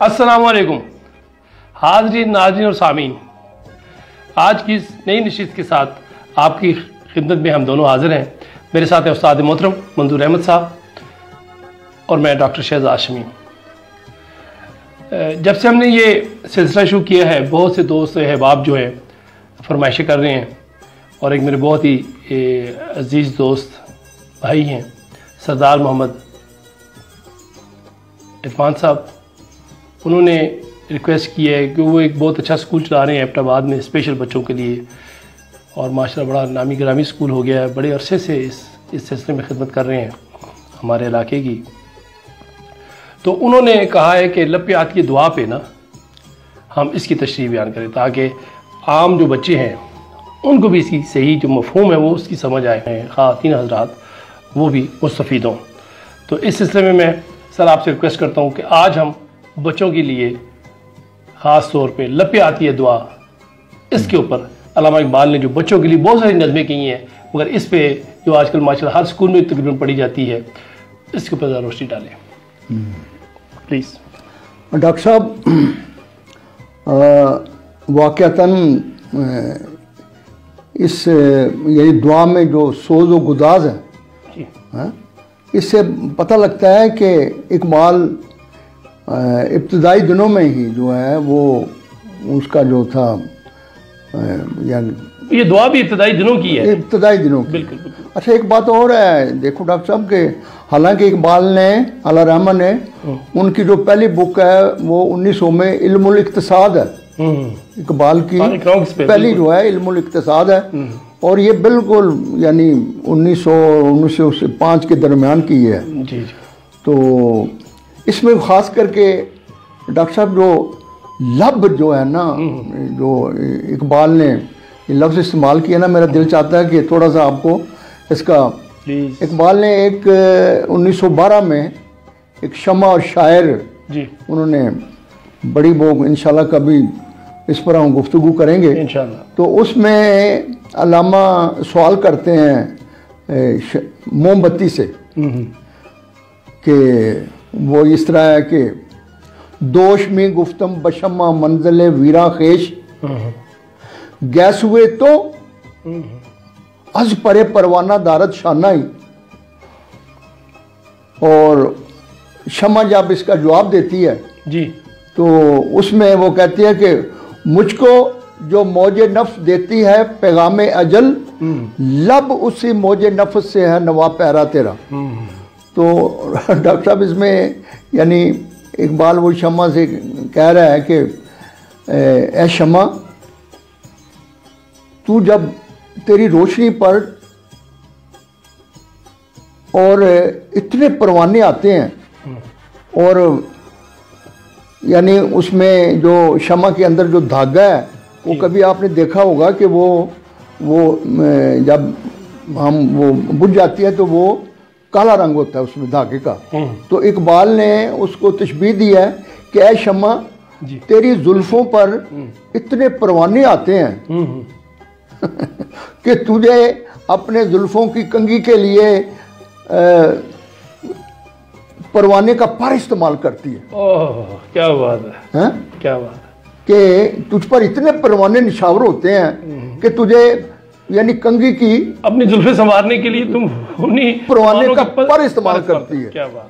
अस्सलाम वालेकुम हाज़रीन, नाज़रीन और सामीन, आज की इस नई नशिस्त के साथ आपकी खिदमत में हम दोनों हाजिर हैं। मेरे साथ हैं उस्ताद मोहतरम मंजूर अहमद साहब और मैं डॉक्टर शहज़ाद हाशमी। जब से हमने ये सिलसिला शुरू किया है, बहुत से दोस्त अहबाब जो हैं फरमाइशें कर रहे हैं, और एक मेरे बहुत ही अजीज़ दोस्त भाई हैं सरदार मोहम्मद इरफान साहब, उन्होंने रिक्वेस्ट की है कि वो एक बहुत अच्छा स्कूल चला रहे हैं एबटाबाद में स्पेशल बच्चों के लिए, और माशाल्लाह बड़ा नामी गिरामी स्कूल हो गया है। बड़े अरसे से इस सिलसिले में खिदमत कर रहे हैं हमारे इलाके की। तो उन्होंने कहा है कि लब पे आती है दुआ पे ना हम इसकी तशरीह बयान करें, ताकि आम जो बच्चे हैं उनको भी इसकी सही जो मफहूम है वो उसकी समझ आए हैं, ख़वातीन हज़रात वो भी मुस्तफ़ीद हों। तो इस सिलसिले में मैं सर आपसे रिक्वेस्ट करता हूँ कि आज हम बच्चों के लिए ख़ास तौर पे लब पे आती है दुआ, इसके ऊपर अल्लामा इकबाल ने जो बच्चों के लिए बहुत सारी नज़में की हैं, मगर इस पे जो आजकल माशाल्लाह हर स्कूल में तकरीबन पढ़ी जाती है, इसके ऊपर ज़रा रोशनी डालें प्लीज़। डॉक्टर साहब, वाक़तन इस यही दुआ में जो सोज़ व गुदाज है, इससे पता लगता है कि इकबाल इब्तदाई दिनों में ही जो है वो उसका जो था ये दुआ भी इब्तदाई दिनों की है, इब्तदाई दिनों की। बिल्कुल बिल्कुल। अच्छा, एक बात और है, देखो डॉक्टर साहब के हालांकि इकबाल ने अल्लाह रहमान ने उनकी जो पहली बुक है वो 1900 में इल्मुल इक्तिसाद है। इकबाल की पहली जो है इल्मुल इक्तिसाद है, और ये बिल्कुल यानी 1905 के दरमियान की है। जी जी। तो इसमें ख़ास करके डॉक्टर साहब जो लब जो है ना, जो इकबाल ने ये लफ्ज़ इस्तेमाल किया ना, मेरा दिल चाहता है कि थोड़ा सा आपको इसका। इकबाल ने एक 1912 में एक शमा और शायर जी उन्होंने बड़ी वो इंशाल्लाह कभी इस पर हम गुफ्तगू करेंगे इंशाल्लाह। तो उसमें अल्लामा सवाल करते हैं मोमबत्ती से कि वो इस तरह है कि दोष में गुफ्तम बशमा मंजिल वीरा खेश गैस हुए तो अज परे परवाना दारत शाना ही। और शमा जब इसका जवाब देती है जी, तो उसमें वो कहती है कि मुझको जो मौजे नफ्स देती है पैगाम अजल, लब उसी मौजे नफ्स से है नवा पैरा तेरा। तो डॉक्टर साहब इसमें यानी इकबाल वो शमा से कह रहा है कि ए शमा, तू जब तेरी रोशनी पर और इतने परवाने आते हैं, और यानी उसमें जो शमा के अंदर जो धागा है वो कभी आपने देखा होगा कि वो जब हम वो बुझ जाती है तो वो काला रंग होता है उसमें धागे का। तो इकबाल ने उसको तशबीह दी है कि ऐ शमा, तेरी जुल्फों पर इतने परवाने आते हैं कि तुझे अपने जुल्फों की कंघी के लिए परवाने का पर इस्तेमाल करती है। ओह क्या बात है, क्या बात है कि तुझ पर इतने परवाने निशावर होते हैं कि तुझे यानी कंघी की अपनी जुल्फे संवारने के लिए तुम उन्हीं परवाने का पर इस्तेमाल करती है। क्या बात।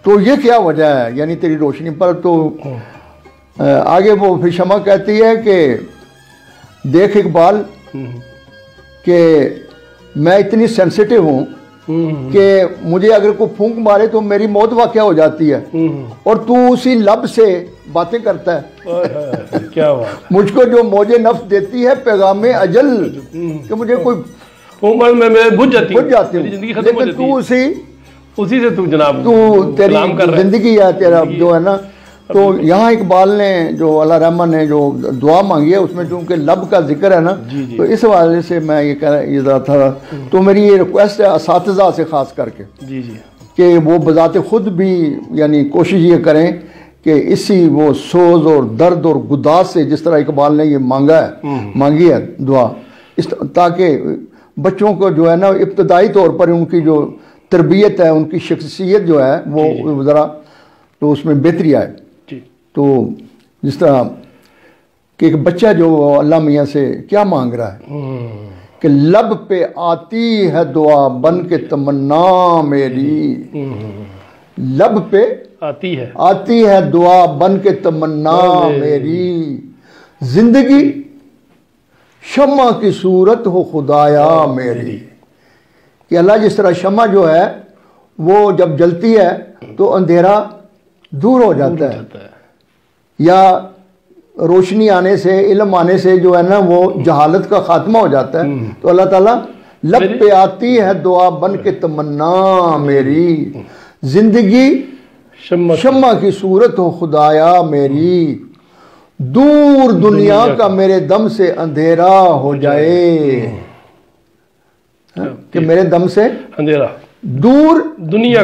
तो ये क्या वजह है यानी तेरी रोशनी पर। तो आगे वो फिर शमा कहती है कि देख इकबाल कि मैं इतनी सेंसिटिव हूँ कि मुझे अगर कोई फूंक मारे तो मेरी मौत वाक़या हो जाती है, और तू उसी लब से बातें करता है। क्या बात। मुझको जो मौजे नफ्स देती है पैगाम अजल, कि मुझे कोई मैं बुझ जाती हूँ, लेकिन तू उसी से तू जनाब तू तेरी जिंदगी है तेरा जो है ना। तो यहाँ इकबाल ने जो अल्लाह रहमान ने जो दुआ मांगी है उसमें चूँकि लब का जिक्र है ना, तो इस हवाले से मैं ये कह रहा था। तो मेरी ये रिक्वेस्ट है असातिज़ा से ख़ास करके जी जी कि वो बज़ाते ख़ुद भी यानी कोशिश ये करें कि इसी वो सोज़ और दर्द और गुदाज से जिस तरह इकबाल ने ये मांगी है दुआ, इस ताकि बच्चों को जो है ना इब्तदाई तौर पर उनकी जो तरबियत है, उनकी शख्सियत जो है वो ज़रा तो उसमें बेहतरी आए। तो जिस तरह कि एक बच्चा जो अल्लाह मियाँ से क्या मांग रहा है कि लब पे आती है दुआ बन के तमन्ना मेरी, लब पे आती है दुआ बन के तमन्ना मेरी, जिंदगी शम्मा की सूरत हो खुदाया मेरी। कि अल्लाह जिस तरह शम्मा जो है वो जब जलती है तो अंधेरा दूर हो जाता है, या रोशनी आने से, इल्म आने से जो है ना वो जहालत का खात्मा हो जाता है। तो अल्लाह ताला लब पे आती है दुआ बन के तमन्ना मेरी, जिंदगी शम्मा की सूरत हो खुदाया मेरी, दूर दुनिया का मेरे दम से अंधेरा हो जाए। कि मेरे दम से अंधेरा, दूर दुनिया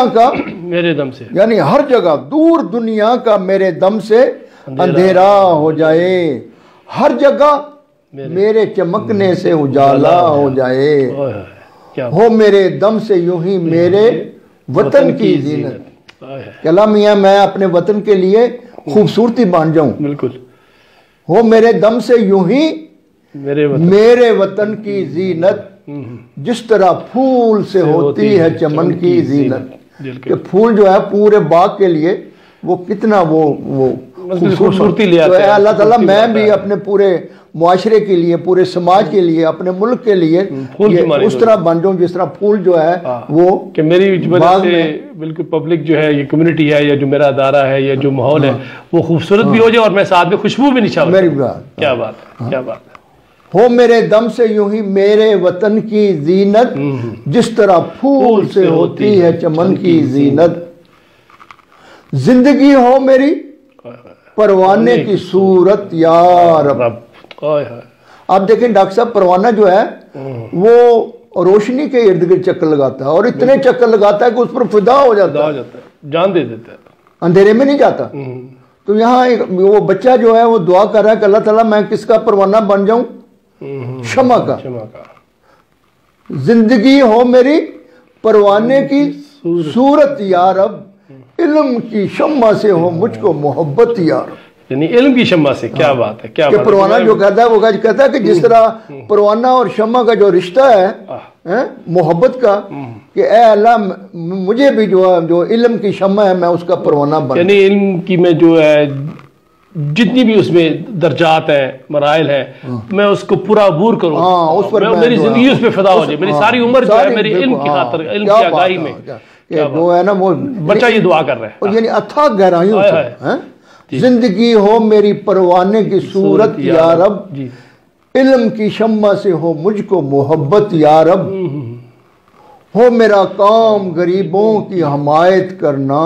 का मेरे दम से, यानी हर जगह दूर दुनिया का मेरे दम से अंधेरा हो जाए, हर जगह मेरे चमकने से उजाला हो जाए, हो मेरे दम से यूं ही मेरे वतन की जीनत। कला मियाँ मैं अपने वतन के लिए खूबसूरती बन जाऊं, बिल्कुल, हो मेरे दम से यूं ही मेरे वतन की जीनत, जिस तरह फूल से होती है चमन की जीनत। कि फूल जो है पूरे बाग के लिए वो कितना वो खूबसूरती ले आता है। अल्लाह ताला मैं भी अपने पूरे मुआशरे के लिए, पूरे समाज के लिए, अपने मुल्क के लिए उस तरह बन जाऊं जिस तरह फूल जो है वो कि मेरी वजह से बिल्कुल पब्लिक जो है, ये कम्युनिटी है या जो मेरा अदारा है या जो माहौल है वो खूबसूरत भी हो जाए और मैं साथ में खुशबू भी निछाऊं। मेरी बात, क्या बात है, क्या बात है। हो मेरे दम से यूं ही मेरे वतन की जीनत, जिस तरह फूल से होती है चमन की जीनत, जिंदगी हो मेरी परवाने की सूरत यार। आप देखें डॉक्टर साहब, परवाना जो है वो रोशनी के इर्द गिर्द चक्कर लगाता है और इतने चक्कर लगाता है कि उस पर फिदा हो जाता है, जान दे देता है, अंधेरे में नहीं जाता। तो यहाँ एक वो बच्चा जो है वो दुआ कर रहा है कि अल्लाह ताला मैं किसका परवाना बन जाऊं, शमा का। जिंदगी हो मेरी परवाने की सूरत यार, अब इल्म की शम्मा से हो मुझको मोहब्बत यार। यानी इल्म की शम्मा से, क्या बात है, क्या परवाना जो कहता है वो कहता है कि जिस तरह परवाना और शम्मा का जो रिश्ता है मोहब्बत का, कि ए अल्लाह मुझे भी जो इल्म की शम्मा है मैं उसका परवाना बन। यानी इल्म की में जो है जितनी भी उसमें दर्जात है, मराइल है, मैं उसको पूरा अबूर करूँ, उस पर मेरी जिंदगी उस पर फिदा हो जाए, मेरी सारी उम्र जो है मेरी इल्म की खातिर, इल्म की आगाही में जो है ना वो बच्चा ये दुआ कर रहा है। और यानी अथाह गहराइयों से जिंदगी हो मेरी परवाने की सूरत या रब, इल्म की शम्मा से हो मुझको मोहब्बत या रब, हो मेरा काम गरीबों की हमायत करना,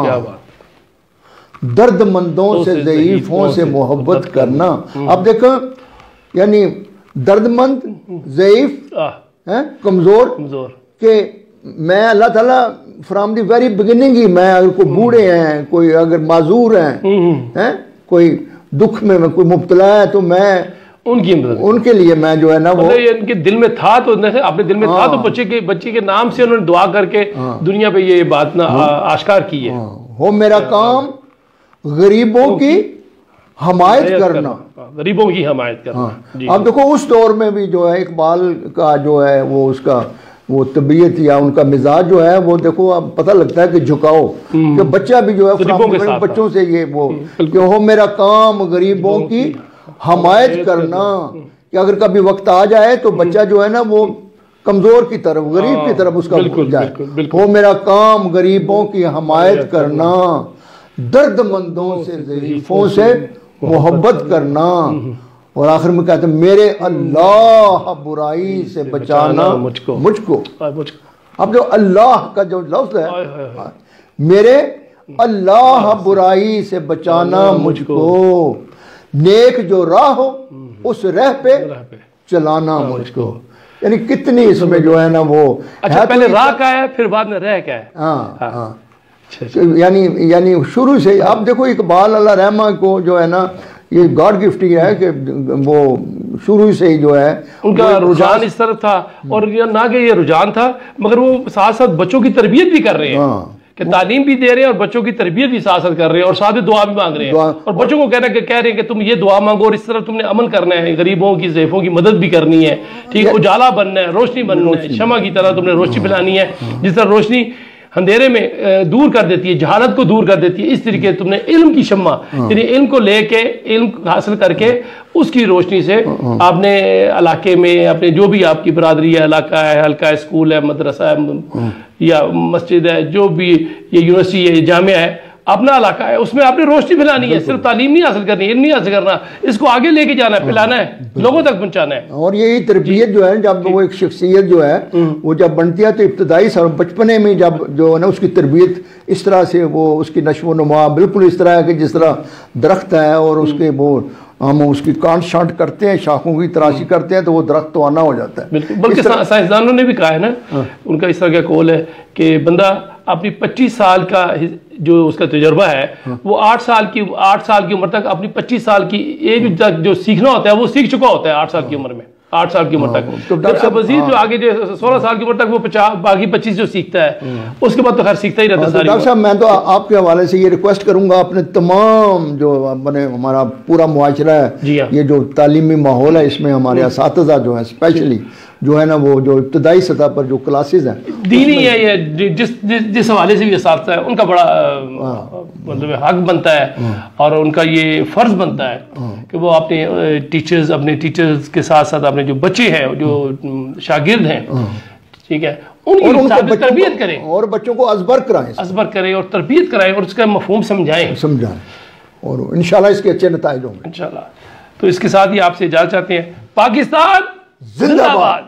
क्या बात, दर्दमंदों से ज़ईफों से मोहब्बत करना। अब देखो यानी दर्दमंद, ज़ईफ, कमजोर के मैं अल्लाह ताला फ्रॉम द वेरी बिगिनिंग ही, मैं अगर कोई बूढ़े हैं, कोई अगर माजूर हैं, कोई दुख में कोई मुब्तला है, तो मैं उनके लिए मैं जो है ना वो इनके दिल में था, तो अपने दिल में था तो बच्चे के नाम से उन्होंने दुआ करके दुनिया पे ये बात ना आश्कार की है। हो मेरा काम गरीबों की हमायत करना, गरीबों की हमायत करना। अब देखो उस दौर में भी जो है इकबाल का जो है वो उसका वो तबीयत या उनका मिजाज जो है वो देखो अब पता लगता है कि झुकाओ, कि बच्चा भी जो है बच्चों से ये वो कि हो मेरा काम गरीबों की हमायत करना, कि अगर कभी वक्त आ जाए तो बच्चा जो है ना वो कमजोर की तरफ, गरीब की तरफ उसका जाए। हो मेरा काम गरीबों की हमायत करना, दर्दमंदों से ज़ईफों से मोहब्बत करना, और आखिर में कहते हैं मेरे अल्लाह बुराई से बचाना मुझको। अब जो अल्लाह का जो लफ्ज़ है, मेरे अल्लाह बुराई से बचाना मुझको, नेक जो राह हो उस राह पे चलाना मुझको। यानी कितनी इसमें जो है ना वो अच्छा, पहले राह का है फिर बाद में रह क्या है। हाँ, यानी शुरू से आप देखो इकबाल अल्लाह रहमा को जो है ना ये गॉड गिफ्ट ही है कि वो शुरू से ही जो है उनका रुझान इस तरफ था, और ना कि ये रुझान था मगर वो साथ साथ बच्चों की तरबियत भी कर रहे हैं। कि तालीम भी दे रहे हैं और बच्चों की तरबियत भी साथ साथ कर रहे हैं और साथ में दुआ भी मांग रहे हैं और बच्चों को कह रहे हैं कि तुम ये दुआ मांगो और इस तरह तुमने अमल करना है, गरीबों की ज़ईफ़ों की मदद भी करनी है, ठीक, उजाला बनना है, रोशनी बनना है, शमा की तरह तुमने रोशनी फैलानी है, जिस तरह रोशनी अंधेरे में दूर कर देती है, जहालत को दूर कर देती है, इस तरीके तुमने इल्म की शम्मा, यानी इल्म को लेके, इल्म हासिल करके उसकी रोशनी से आपने इलाके में अपने जो भी आपकी बरादरी है, इलाका है, हल्का है, स्कूल है, मदरसा है या मस्जिद है, जो भी ये यूनिवर्सिटी है, जामिया है, अपना इलाका है, उसमें आपने रोशनी फैलानी है, सिर्फ तालीम नहीं हासिल करनी, इल्म नहीं हासिल करना, इसको आगे लेके जाना है, फैलाना है, लोगों तक पहुंचाना है। और यही तरबियत जो है, जब वो एक शख्सियत जो है वो जब बनती है तो इब्तदाई बचपने में जब जो है ना उसकी तरबियत इस तरह से वो उसकी नशो नुमा बिल्कुल इस तरह है कि जिस तरह दरख्त है और उसके वो हम उसकी कांट शांट करते हैं, शाखों की तराशी करते हैं तो वो दरख्त तो आना हो जाता है। बिल्कुल, बल्कि साइंसदानों ने भी कहा है ना, उनका इस तरह का कौल है कि बंदा अपनी 25 साल का जो उसका तजुर्बा है वो 8 साल की उम्र तक अपनी 25 साल की एज तक जो सीखना होता है वो सीख चुका होता है 8 साल की उम्र में, 8 साल की उम्र तक। तो डॉक्टर वजीर जो आगे जो 16 साल की उम्र तक वो 50 बाकी 25 जो सीखता है उसके बाद तो खैर सीखता ही रहता है। डॉक्टर साहब मैं तो आपके हवाले से ये रिक्वेस्ट करूंगा, अपने तमाम जो अपने हमारा पूरा मुआशरा है, ये जो तालीमी माहौल है इसमें हमारे असातिज़ा जो है स्पेशली जो है ना वो जो इब्तदाई सतह पर जो क्लासेस हैं दीनी है, ये जिस हवाले से भी असातिज़ा है उनका बड़ा मतलब हक बनता है और उनका ये फ़र्ज़ बनता है कि वो अपने टीचर्स के साथ साथ अपने जो बच्चे हैं, जो शागिर्द हैं, ठीक है, उनकी तरबियत करें और बच्चों को अज़बर करें और तरबियत कराएं और उसका मफ़हूम समझाएं और इंशाल्लाह इसके अच्छे नताइज होंगे इंशाल्लाह। तो इसके साथ ही आपसे इजाज़त चाहते हैं। पाकिस्तान जिंदाबाद।